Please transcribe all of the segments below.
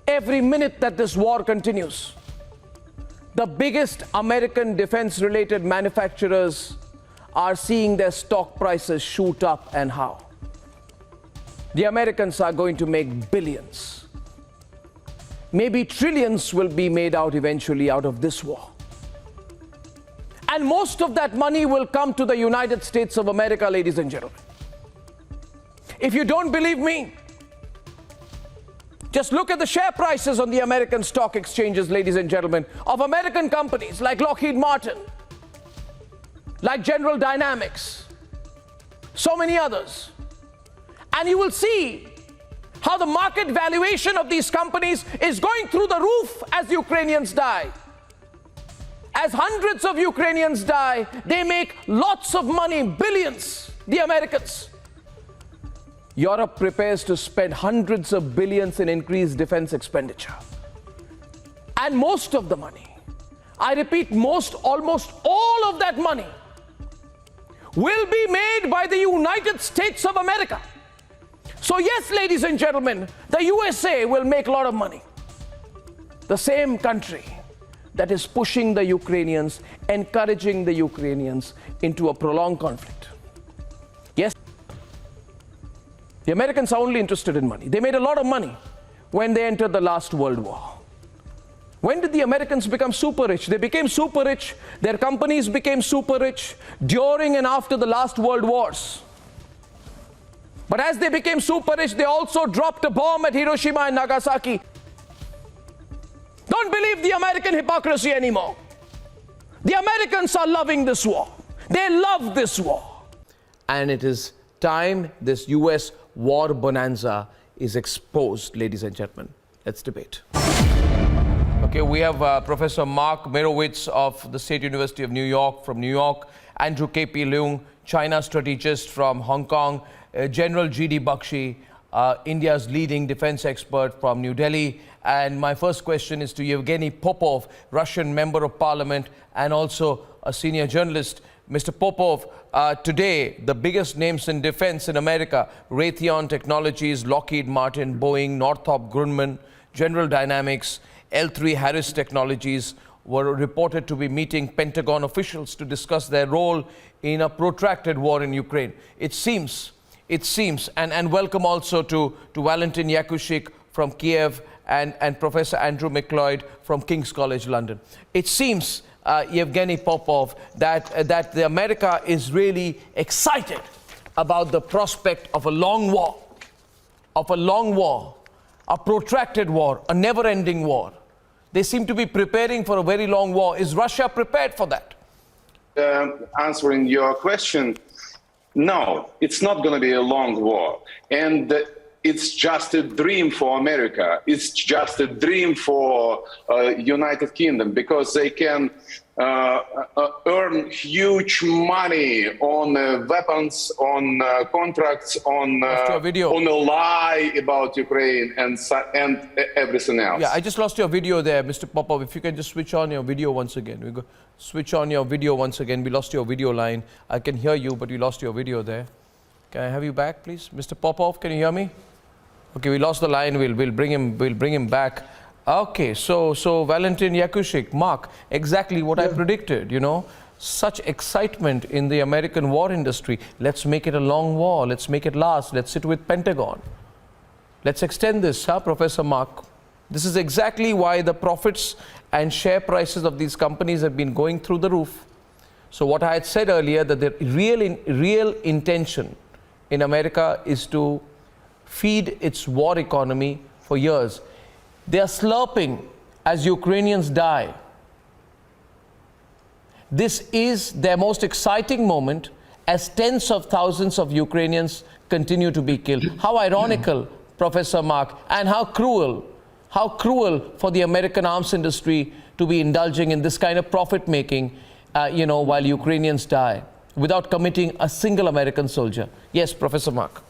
every minute that this war continues. The biggest American defense-related manufacturers are seeing their stock prices shoot up, and how? The Americans are going to make billions. Maybe trillions will be made out eventually out of this war. And most of that money will come to the United States of America, ladies and gentlemen. If you don't believe me, just look at the share prices on the American stock exchanges, ladies and gentlemen, of American companies like Lockheed Martin, like General Dynamics, so many others. And you will see how the market valuation of these companies is going through the roof as Ukrainians die. As hundreds of Ukrainians die, they make lots of money, billions, the Americans. Europe prepares to spend hundreds of billions in increased defense expenditure. And most of the money, I repeat, almost all of that money will be made by the United States of America. So yes, ladies and gentlemen, the USA will make a lot of money. The same country that is pushing the Ukrainians, encouraging the Ukrainians into a prolonged conflict. Yes, the Americans are only interested in money. They made a lot of money when they entered the last World War. When did the Americans become super rich? They became super rich, their companies became super rich during and after the last World Wars. But as they became super rich, they also dropped a bomb at Hiroshima and Nagasaki. Don't believe the American hypocrisy anymore. The Americans are loving this war. They love this war. And it is time this US war bonanza is exposed, ladies and gentlemen. Let's debate. Okay, we have Professor Mark Merowitz of the State University of New York from New York, Andrew K.P. Leung, China strategist from Hong Kong, General G.D. Bakshi, India's leading defense expert from New Delhi. And my first question is to Yevgeny Popov, Russian member of parliament and also a senior journalist. Mr. Popov, today the biggest names in defense in America, Raytheon Technologies, Lockheed Martin, Boeing, Northrop Grumman, General Dynamics, L3 Technologies were reported to be meeting Pentagon officials to discuss their role in a protracted war in Ukraine. It seems, and welcome also to Valentin Yakushik from Kiev and Professor Andrew McLeod from King's College London. It seems, Yevgeny Popov, that the America is really excited about the prospect of a long war, a protracted war, a never-ending war. They seem to be preparing for a very long war. Is Russia prepared for that? Answering your question, no, it's not going to be a long war. And it's just a dream for America. It's just a dream for United Kingdom, because they can earn huge money on weapons, on contracts, on a lie about Ukraine and everything else. Yeah, I just lost your video there, Mr. Popov. If you can just switch on your video once again. We go switch on your video once again. We lost your video line. I can hear you, but we lost your video there. Can I have you back, please, Mr. Popov? Can you hear me? Okay, we lost the line. We'll bring him back. Okay, so Valentin Yakushik, Mark, exactly what I predicted, you know, such excitement in the American war industry. Let's make it a long war. Let's make it last. Let's sit with Pentagon. Let's extend this, Professor Mark? This is exactly why the profits and share prices of these companies have been going through the roof. So what I had said earlier, that the real intention in America is to feed its war economy for years. They are slurping as Ukrainians die. This is their most exciting moment as tens of thousands of Ukrainians continue to be killed. How ironical, Professor Mark, and how cruel for the American arms industry to be indulging in this kind of profit-making, while Ukrainians die, without committing a single American soldier. Yes, Professor Mark.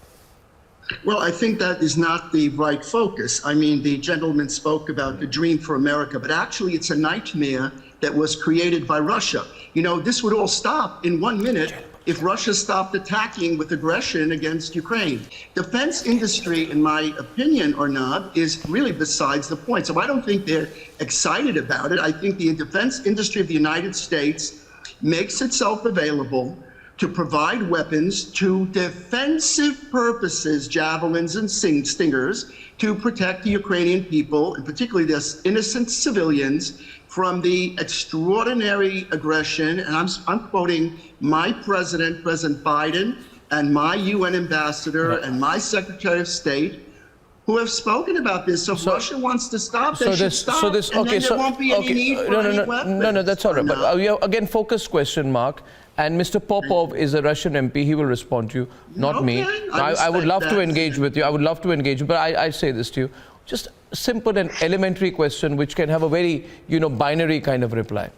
Well, I think that is not the right focus. I mean, the gentleman spoke about the dream for America, but actually it's a nightmare that was created by Russia. You know, this would all stop in 1 minute if Russia stopped attacking with aggression against Ukraine. Defense industry, in my opinion, Arnab, is really besides the point. So I don't think they're excited about it. I think the defense industry of the United States makes itself available to provide weapons to defensive purposes, javelins and stingers, to protect the Ukrainian people, and particularly the innocent civilians, from the extraordinary aggression, and I'm quoting my president, President Biden, and my UN ambassador and my Secretary of State, who have spoken about this. So if Russia wants to stop, they should stop, and then there won't be any need for any weapons. No, that's all right. But again, focused question, Mark. And Mr. Popov is a Russian MP. He will respond to you, not me. I would love to engage with you. I would love to engage, but I say this to you. Just a simple and elementary question which can have a very, binary kind of reply.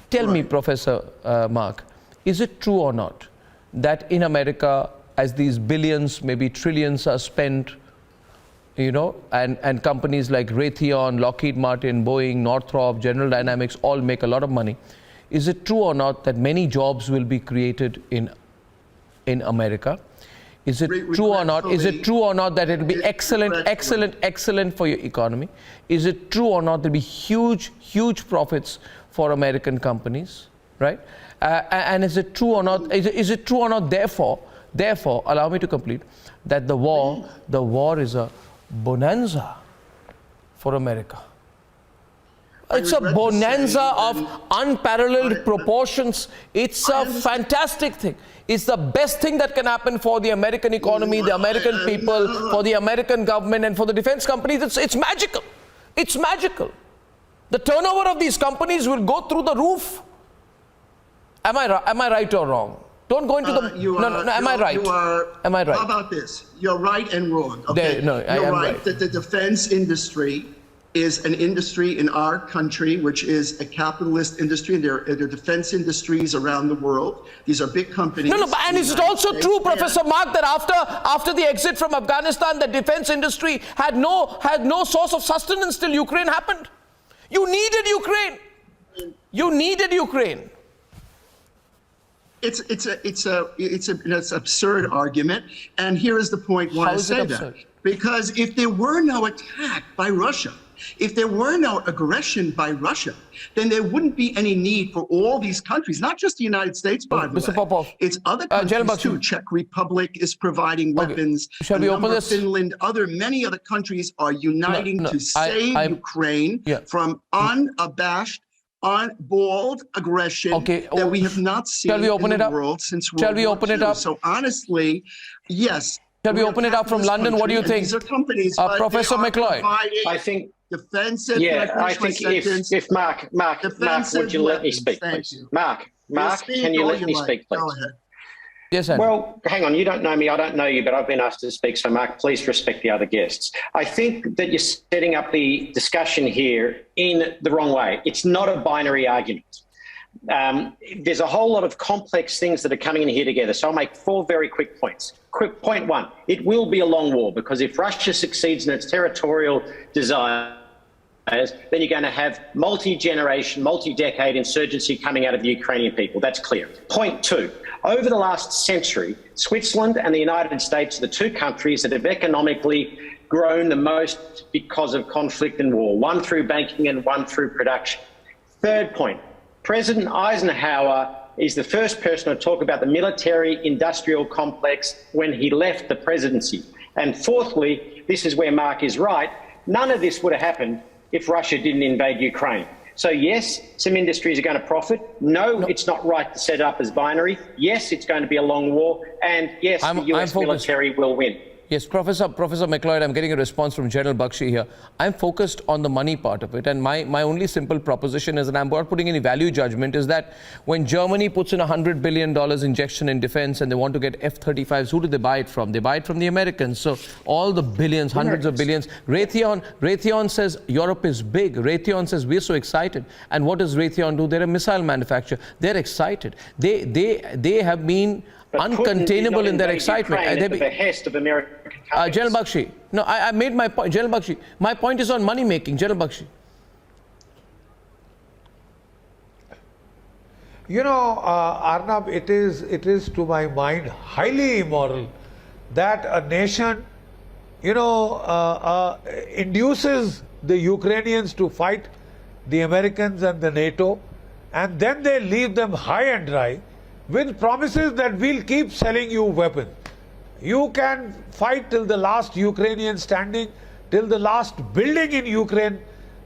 Tell me, Professor Mark, is it true or not that in America, as these billions, maybe trillions are spent, and companies like Raytheon, Lockheed Martin, Boeing, Northrop, General Dynamics all make a lot of money, is it true or not that many jobs will be created in America? Is it true or not? Is it true or not that it will be excellent for your economy? Is it true or not there will be huge profits for American companies, right? And is it true or not? Is it true or not? Therefore, allow me to complete that the war is a bonanza for America. It's a bonanza of unparalleled proportions. It's a fantastic thing. It's the best thing that can happen for the American economy, the American people, for the American government, and for the defense companies. It's magical. It's magical. The turnover of these companies will go through the roof. Am I right or wrong? Don't go into am I right? Am I right? How about this? You're right and wrong. Okay. You're right that the defense industry is an industry in our country, which is a capitalist industry, and there are defense industries around the world. These are big companies. And is it also true, Professor Mark, that after the exit from Afghanistan, the defense industry had no source of sustenance till Ukraine happened? You needed Ukraine. You needed Ukraine. It's an absurd argument, and here is the point why I say that. Because if there were no attack by Russia, if there were no aggression by Russia, then there wouldn't be any need for all these countries, not just the United States, by the way. Popov. It's other countries too. Czech Republic is providing weapons. Shall we open this? Finland, many other countries are uniting to save Ukraine from unabashed, bold aggression that we have not seen in the world since World War II. So honestly, yes. Shall we open it up from London? What do you think? These are companies, Professor McLeod. I think defensive. I think if Mark, would you let me speak, please? Mark, can you let me speak, please? Go ahead. Yes, sir. Well, hang on. You don't know me. I don't know you, but I've been asked to speak. So, Mark, please respect the other guests. I think that you're setting up the discussion here in the wrong way. It's not a binary argument. There's a whole lot of complex things that are coming in here together. So I'll make 4 very quick points. Quick point 1, it will be a long war, because if Russia succeeds in its territorial desires, then you're going to have multi-generation, multi-decade insurgency coming out of the Ukrainian people. That's clear. Point 2, over the last century, Switzerland and the United States are the 2 countries that have economically grown the most because of conflict and war, one through banking and one through production. Third point, President Eisenhower is the first person to talk about the military-industrial complex when he left the presidency. And fourthly, this is where Mark is right, none of this would have happened if Russia didn't invade Ukraine. So yes, some industries are going to profit. No, it's not right to set it up as binary. Yes, it's going to be a long war. And yes, the US military will win. Yes, Professor McLeod, I'm getting a response from General Bakshi here. I'm focused on the money part of it, and my only simple proposition is, and I'm not putting any value judgment, is that when Germany puts in $100 billion injection in defense and they want to get F-35s, who do they buy it from? They buy it from the Americans. So all the billions, hundreds of billions. Raytheon says Europe is big. Raytheon says we're so excited. And what does Raytheon do? They're a missile manufacturer. They're excited. They have been uncontainable in their excitement. At the behest of American companies. General Bakshi, no, I made my point. General Bakshi, my point is on money making. General Bakshi. You know, Arnab, it is to my mind highly immoral that a nation, you know, induces the Ukrainians to fight the Americans and the NATO, and then they leave them high and dry with promises that we'll keep selling you weapons. You can fight till the last Ukrainian standing, till the last building in Ukraine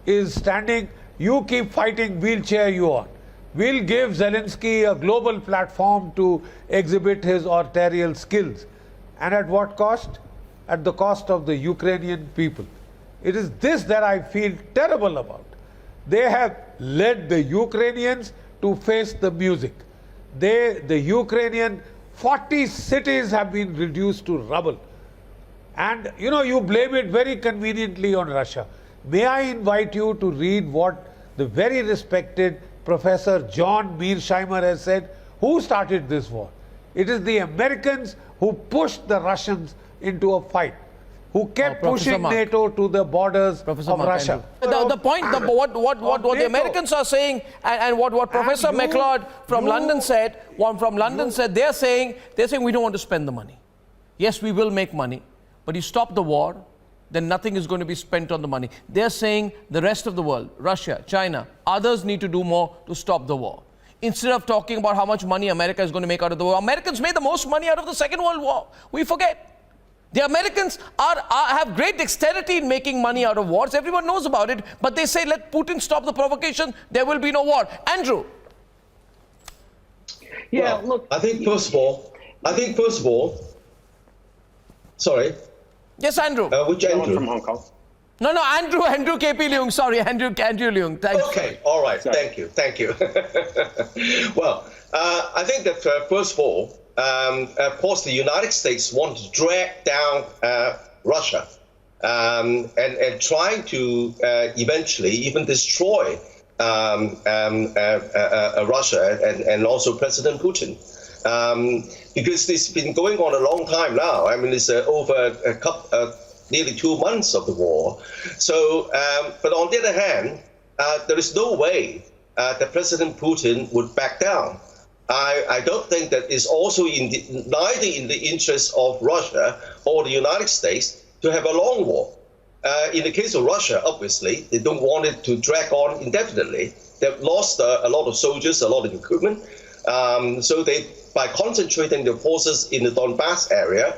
is standing. You keep fighting, we'll cheer you on. We'll give Zelensky a global platform to exhibit his authorial skills. And at what cost? At the cost of the Ukrainian people. It is this that I feel terrible about. They have led the Ukrainians to face the music. The Ukrainian 40 cities have been reduced to rubble. And you know, you blame it very conveniently on Russia. May I invite you to read what the very respected Professor John Mearsheimer has said, who started this war. It is the Americans who pushed the Russians into a fight, who kept pushing NATO to the borders of Russia. The point, what the Americans are saying, and what Professor McLeod from London said, they're saying we don't want to spend the money. Yes, we will make money, but you stop the war, then nothing is going to be spent on the money. They're saying the rest of the world, Russia, China, others need to do more to stop the war. Instead of talking about how much money America is going to make out of the war, Americans made the most money out of the Second World War. We forget. The Americans have great dexterity in making money out of wars. Everyone knows about it. But they say, let Putin stop the provocation. There will be no war. Andrew. Yeah, well, look. I think first of all, sorry. Yes, Andrew. Which Andrew? From Hong Kong. No, Andrew KP Leung. Sorry, Andrew Leung. Thanks. Okay, all right. Thank you. Well, I think that first of all, of course, the United States want to drag down Russia and trying to eventually even destroy Russia and also President Putin. Because this has been going on a long time now. I mean, it's over nearly 2 months of the war. So, but on the other hand, there is no way that President Putin would back down. I don't think that it's also neither in the interest of Russia or the United States to have a long war. In the case of Russia, obviously, they don't want it to drag on indefinitely. They've lost a lot of soldiers, a lot of equipment. So by concentrating their forces in the Donbass area,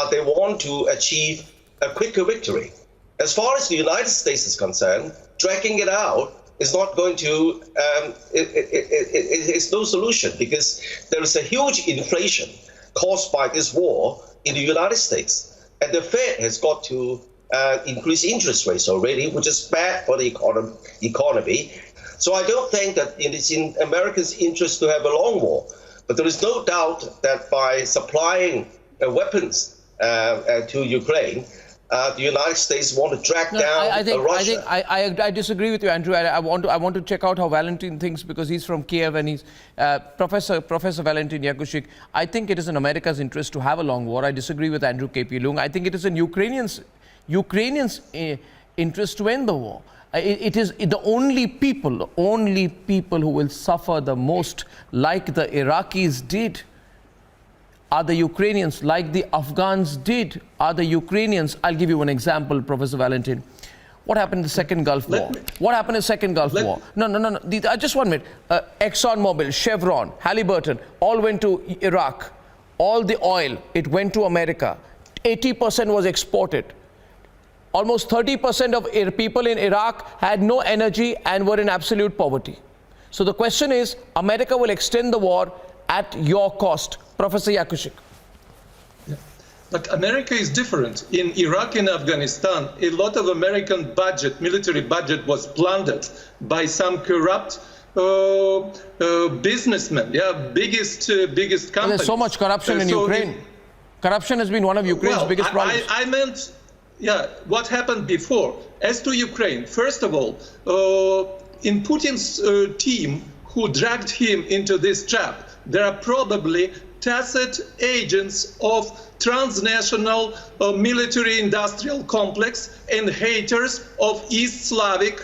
they want to achieve a quicker victory. As far as the United States is concerned, dragging it out is not going to, it's no solution, because there is a huge inflation caused by this war in the United States. And the Fed has got to increase interest rates already, which is bad for the economy. So I don't think that it is in America's interest to have a long war. But there is no doubt that by supplying weapons to Ukraine, the United States want to drag down Russia. I disagree with you, Andrew. I want to check out how Valentin thinks, because he's from Kiev and he's Professor Valentin Yakushik. I think it is in America's interest to have a long war. I disagree with Andrew KP Leung. I think it is in Ukrainians' interest to end the war. It is the only people who will suffer the most, like the Iraqis did, are the Ukrainians. Like the Afghans did, are the Ukrainians. I'll give you one example, Professor Valentin. What happened in the Second Gulf War? What happened in the Second Gulf War? No. Just 1 minute. ExxonMobil, Chevron, Halliburton, all went to Iraq. All the oil, it went to America. 80% was exported. Almost 30% of people in Iraq had no energy and were in absolute poverty. So the question is, America will extend the war at your cost. Professor Yakushik. Yeah. But America is different. In Iraq and Afghanistan, a lot of American budget, military budget, was plundered by some corrupt businessmen. Biggest companies. There's so much corruption in Ukraine. Corruption has been one of Ukraine's biggest problems. I meant, what happened before. As to Ukraine, first of all, in Putin's team who dragged him into this trap, there are probably tacit agents of transnational military industrial complex and haters of East Slavic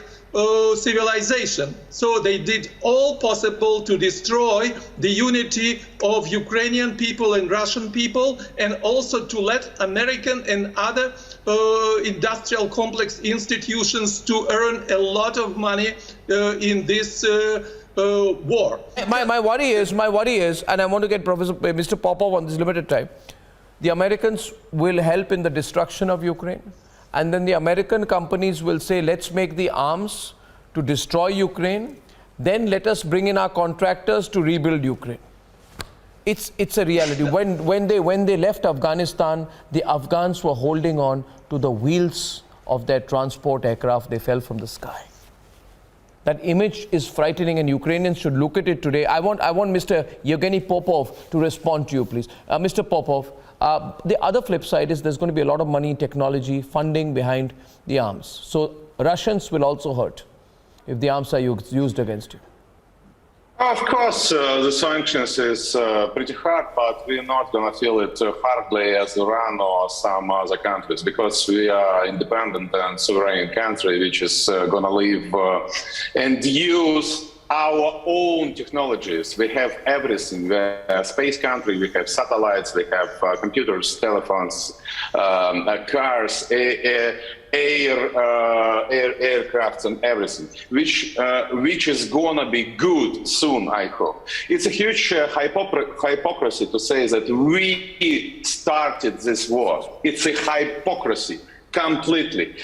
civilization. So they did all possible to destroy the unity of Ukrainian people and Russian people, and also to let American and other industrial complex institutions to earn a lot of money in this war. My worry is, and I want to get Mr. Popov on this limited time, the Americans will help in the destruction of Ukraine, and then the American companies will say, let's make the arms to destroy Ukraine, then let us bring in our contractors to rebuild Ukraine. It's a reality. When they left Afghanistan, the Afghans were holding on to the wheels of their transport aircraft. They fell from the sky. That image is frightening, and Ukrainians should look at it today. I want Mr. Yevgeny Popov to respond to you, please. Mr. Popov, the other flip side is there's going to be a lot of money, technology, funding behind the arms. So Russians will also hurt if the arms are used against you. Of course, the sanctions is pretty hard, but we're not going to feel it hardly as Iran or some other countries, because we are independent and sovereign country which is going to live and use our own technologies. We have everything. We're a space country, we have satellites, we have computers, telephones, cars, aircrafts and everything, which is gonna be good soon, I hope. It's a huge hypocrisy to say that we started this war. It's a hypocrisy, completely.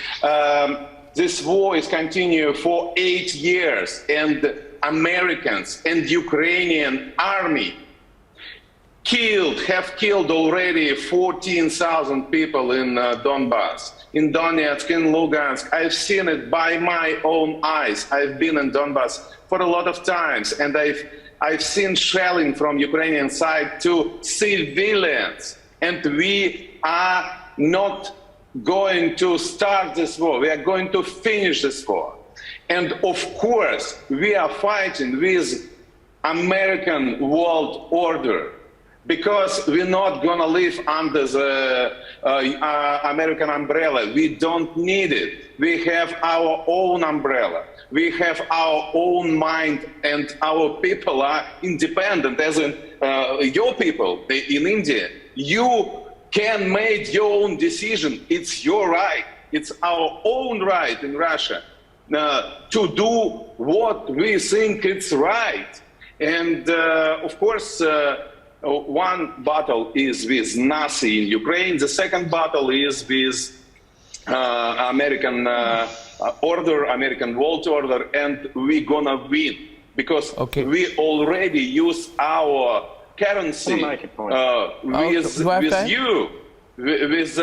This war is continuing for 8 years, and Americans and Ukrainian army have killed already 14,000 people in Donbass, in Donetsk, in Lugansk. I've seen it by my own eyes. I've been in Donbass for a lot of times, and I've seen shelling from Ukrainian side to civilians. And we are not going to start this war. We are going to finish this war. And of course, we are fighting with American world order, because we're not going to live under the American umbrella. We don't need it. We have our own umbrella. We have our own mind, and our people are independent, as in your people in India. You can make your own decision. It's your right. It's our own right in Russia to do what we think it's right. And of course, one battle is with Nazi in Ukraine. The second battle is with American order, American world order, and we're gonna win, because we already use our currency with you. With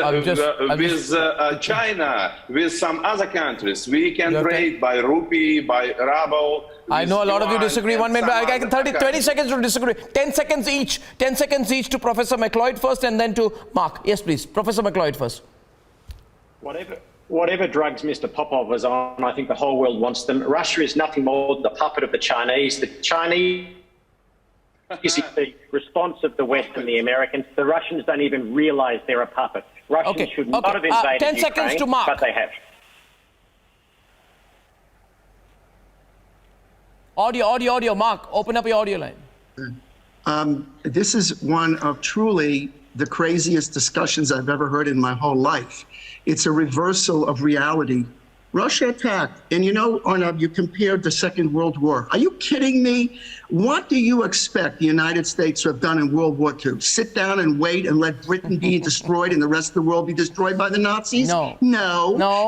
China, with some other countries. We can trade by rupee, by ruble. I know a lot of you disagree. 1 minute, I can 20 seconds to disagree. 10 seconds each. 10 seconds each to Professor McLeod first, and then to Mark. Yes, please. Professor McLeod first. Whatever drugs Mr. Popov was on, I think the whole world wants them. Russia is nothing more than the puppet of the Chinese. The Chinese is the response of the West and the Americans. The Russians don't even realize they're a puppet. Russians should not have invaded 10 seconds Ukraine, to Mark. but they have. Audio. Mark, open up your audio line. This is one of truly the craziest discussions I've ever heard in my whole life. It's a reversal of reality. Russia attacked. And you know, Arnab, you compared the Second World War. Are you kidding me? What do you expect the United States to have done in World War II? Sit down and wait and let Britain be destroyed and the rest of the world be destroyed by the Nazis? No.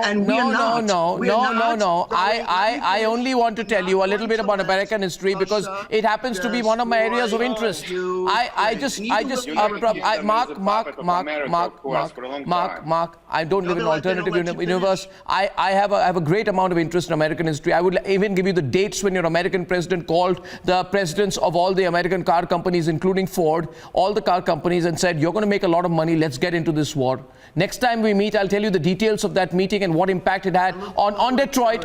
And we are not. No. I only want to tell you a little bit about American history, because it happens to be one of my areas of interest. Mark, I don't live in an alternative universe. I have a great amount of interest in American history. I would even give you the dates when your American president called the presidents of all the American car companies, including Ford, all the car companies, and said, you're going to make a lot of money, let's get into this war. Next time we meet, I'll tell you the details of that meeting and what impact it had on Detroit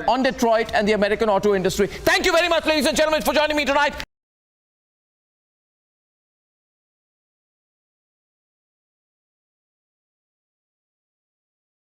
and the American auto industry. Thank you very much, ladies and gentlemen, for joining me tonight.